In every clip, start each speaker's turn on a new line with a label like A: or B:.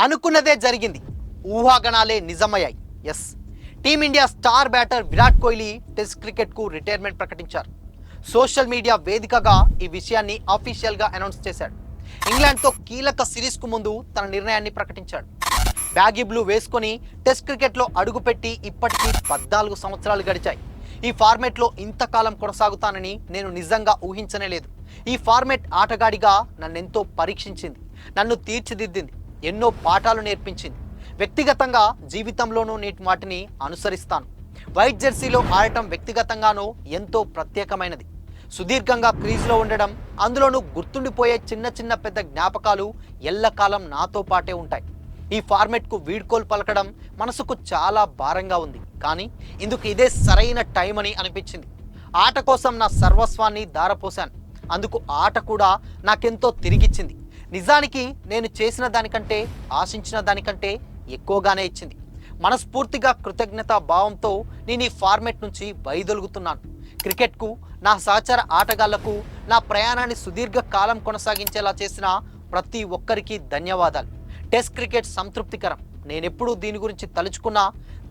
A: అనుకున్నదే జరిగింది. ఊహాగణాలే నిజమయ్యాయి. Yes, team India star batter Virat Kohli test క్రికెట్కు రిటైర్మెంట్ ప్రకటించారు. సోషల్ మీడియా వేదికగా ఈ విషయాన్ని అఫీషియల్గా అనౌన్స్ చేశాడు. ఇంగ్లాండ్తో కీలక సిరీస్కు ముందు తన నిర్ణయాన్ని ప్రకటించాడు. బ్యాగీ బ్లూ వేసుకొని టెస్ట్ క్రికెట్లో అడుగుపెట్టి ఇప్పటికీ 14 సంవత్సరాలు గడిచాయి. ఈ ఫార్మేట్లో ఇంతకాలం కొనసాగుతానని నేను నిజంగా ఊహించనే లేదు. ఈ ఫార్మేట్ ఆటగాడిగా నన్నెంతో పరీక్షించింది, నన్ను తీర్చిదిద్దింది, ఎన్నో పాఠాలు నేర్పించింది. వ్యక్తిగతంగా జీవితంలోనూ నేటి వాటిని అనుసరిస్తాను. వైట్ జెర్సీలో ఆడటం వ్యక్తిగతంగానూ ఎంతో ప్రత్యేకమైనది. సుదీర్ఘంగా క్రీజ్లో ఉండడం, అందులోనూ గుర్తుండిపోయే చిన్న చిన్న పెద్ద జ్ఞాపకాలు ఎల్లకాలం నాతో పాటే ఉంటాయి. ఈ ఫార్మెట్కు వీడ్కోలు పలకడం మనసుకు చాలా భారంగా ఉంది, కానీ ఇందుకు ఇదే సరైన టైం అని అనిపించింది. ఆట కోసం నా సర్వస్వాన్ని ధారపోశాను. అందుకు ఆట కూడా నాకెంతో తిరిగిచ్చింది. నిజానికి నేను చేసిన దానికంటే, ఆశించిన దానికంటే ఎక్కువగానే ఇచ్చింది. మనస్ఫూర్తిగా కృతజ్ఞతా భావంతో నేను ఈ ఫార్మెట్ నుంచి వైదొలుగుతున్నాను. క్రికెట్కు, నా సహచర ఆటగాళ్లకు, నా ప్రయాణాన్ని సుదీర్ఘ కాలం కొనసాగించేలా చేసిన ప్రతి ఒక్కరికి ధన్యవాదాలు. టెస్ట్ క్రికెట్ సంతృప్తికరం. నేనెప్పుడూ దీని గురించి తలుచుకున్నా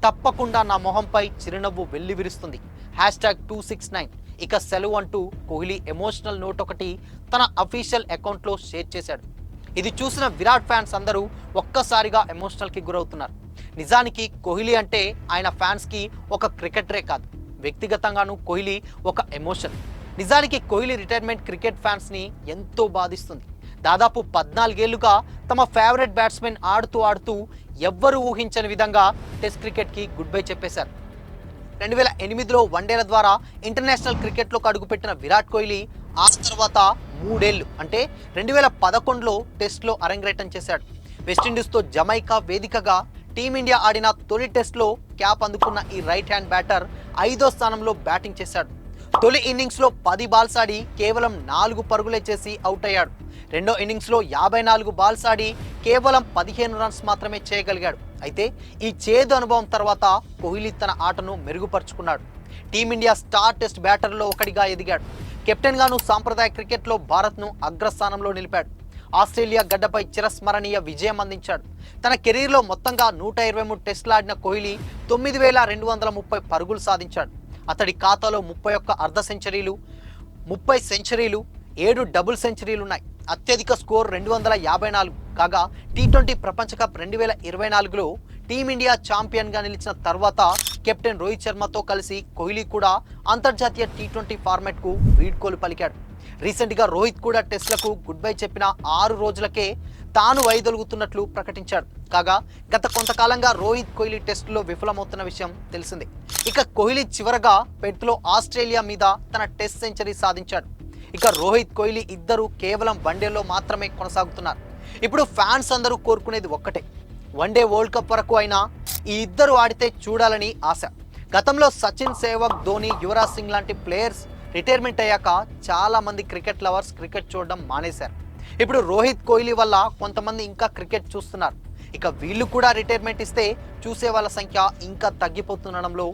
A: తప్పకుండా నా మొహంపై చిరునవ్వు వెల్లివిరుస్తుంది. #269 ఇక సెలవు అంటూ కోహ్లీ ఎమోషనల్ నోట్ ఒకటి తన అఫీషియల్ అకౌంట్లో షేర్ చేశాడు. ఇది చూసిన విరాట్ ఫ్యాన్స్ అందరూ ఒక్కసారిగా ఎమోషనల్కి గురవుతున్నారు. నిజానికి కోహ్లీ అంటే ఆయన ఫ్యాన్స్కి ఒక క్రికెటరే కాదు, వ్యక్తిగతంగానూ కోహ్లీ ఒక ఎమోషన్. నిజానికి కోహ్లీ రిటైర్మెంట్ క్రికెట్ ఫ్యాన్స్ని ఎంతో బాధిస్తుంది. దాదాపు 14 ఏళ్లుగా తమ ఫేవరెట్ బ్యాట్స్మెన్ ఆడుతూ ఎవ్వరూ ఊహించని విధంగా టెస్ట్ క్రికెట్కి గుడ్ బై చెప్పేశారు. 2008లో వన్డేల ద్వారా ఇంటర్నేషనల్ క్రికెట్లోకి అడుగుపెట్టిన విరాట్ కోహ్లీ ఆ తర్వాత 3 ఏళ్లు అంటే 2011లో టెస్ట్లో అరంగేట్రం చేశాడు. వెస్టిండీస్తో జమైకా వేదికగా టీమిండియా ఆడిన తొలి టెస్ట్లో క్యాప్ అందుకున్న ఈ రైట్ హ్యాండ్ బ్యాటర్ 5వ స్థానంలో బ్యాటింగ్ చేశాడు. తొలి ఇన్నింగ్స్లో 10 బాల్స్ ఆడి కేవలం 4 పరుగులే చేసి అవుట్ అయ్యాడు. రెండో ఇన్నింగ్స్లో 54 బాల్స్ ఆడి కేవలం 15 రన్స్ మాత్రమే చేయగలిగాడు. అయితే ఈ చేదు అనుభవం తర్వాత కోహ్లీ తన ఆటను మెరుగుపరుచుకున్నాడు. టీమిండియా స్టార్ టెస్ట్ బ్యాటర్లో ఒకటిగా ఎదిగాడు. కెప్టెన్గాను సాంప్రదాయ క్రికెట్లో భారత్ను అగ్రస్థానంలో నిలిపాడు. ఆస్ట్రేలియా గడ్డపై చిరస్మరణీయ విజయం అందించాడు. తన కెరీర్లో మొత్తంగా 123 టెస్టులు ఆడిన కోహ్లీ 9230 పరుగులు సాధించాడు. అతడి ఖాతాలో 31 అర్ధ సెంచరీలు, 30 సెంచరీలు, 7 డబుల్ సెంచరీలున్నాయి. అత్యధిక స్కోర్ 254 కాగా టీ20 ప్రపంచ కప్ 2024లో టీమిండియా ఛాంపియన్గా నిలిచిన తర్వాత కెప్టెన్ రోహిత్ శర్మతో కలిసి కోహ్లీ కూడా అంతర్జాతీయ టీ20 ఫార్మాట్కు వీడ్కోలు పలికాడు. రీసెంట్గా రోహిత్ కూడా టెస్ట్లకు గుడ్ బై చెప్పిన 6 రోజులకే తాను వైదొలుగుతున్నట్లు ప్రకటించాడు. కాగా గత కొంతకాలంగా రోహిత్ కోహ్లీ టెస్టులో విఫలమవుతున్న విషయం తెలిసిందే. ఇక కోహ్లీ చివరగా పెర్త్లో ఆస్ట్రేలియా మీద తన టెస్ట్ సెంచరీ సాధించాడు. ఇక రోహిత్ కోహ్లీ ఇద్దరు కేవలం వన్డేలో మాత్రమే కొనసాగుతున్నారు. ఇప్పుడు ఫ్యాన్స్ అందరూ కోరుకునేది ఒక్కటే, వన్డే వరల్డ్ కప్ వరకు అయినా ఈ ఇద్దరు ఆడితే చూడాలని ఆశ. గతంలో సచిన్, సేవక్, ధోని, యువరాజ్ సింగ్ లాంటి ప్లేయర్స్ రిటైర్మెంట్ అయ్యాక చాలామంది క్రికెట్ లవర్స్ క్రికెట్ చూడడం మానేశారు. ఇప్పుడు రోహిత్ కోహ్లీ వల్ల కొంతమంది ఇంకా క్రికెట్ చూస్తున్నారు. ఇక వీళ్ళు కూడా రిటైర్మెంట్ ఇస్తే చూసే వాళ్ళ సంఖ్య ఇంకా తగ్గిపోతుండడంలో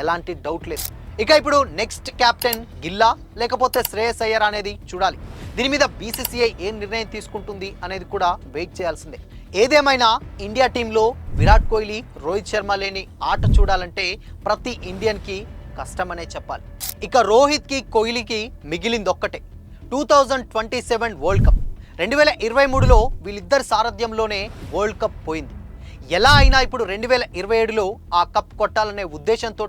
A: ఎలాంటి డౌట్ లేదు. ఇక ఇప్పుడు నెక్స్ట్ కెప్టెన్ గిల్లా లేకపోతే శ్రేయస్ అయ్యర్ అనేది చూడాలి. దీని మీద బీసీసీఐ ఏం నిర్ణయం తీసుకుంటుంది అనేది కూడా వెయిట్ చేయాల్సిందే. ఏదేమైనా ఇండియా టీంలో విరాట్ కోహ్లీ, రోహిత్ శర్మ లేని ఆట చూడాలంటే ప్రతి ఇండియన్కి కష్టమనే చెప్పాలి. ఇక రోహిత్కి, కోహ్లీకి మిగిలింది ఒక్కటే, 2027 వరల్డ్ కప్. 2023లో వీళ్ళిద్దరి సారథ్యంలోనే వరల్డ్ కప్ పోయింది. ఎలా అయినా ఇప్పుడు 2027లో ఆ కప్ కొట్టాలనే ఉద్దేశంతో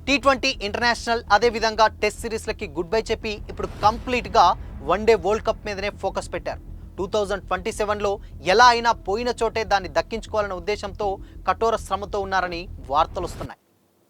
A: టీ20 ఇంటర్నేషనల్ అదేవిధంగా టెస్ట్ సిరీస్లకి గుడ్ బై చెప్పి ఇప్పుడు కంప్లీట్గా వన్డే వరల్డ్ కప్ మీదనే ఫోకస్ పెట్టారు. 2027లో ఎలా అయినా పోయిన చోటే దాన్ని దక్కించుకోవాలనే ఉద్దేశంతో కఠోర శ్రమతో ఉన్నారని వార్తలు వస్తున్నాయి.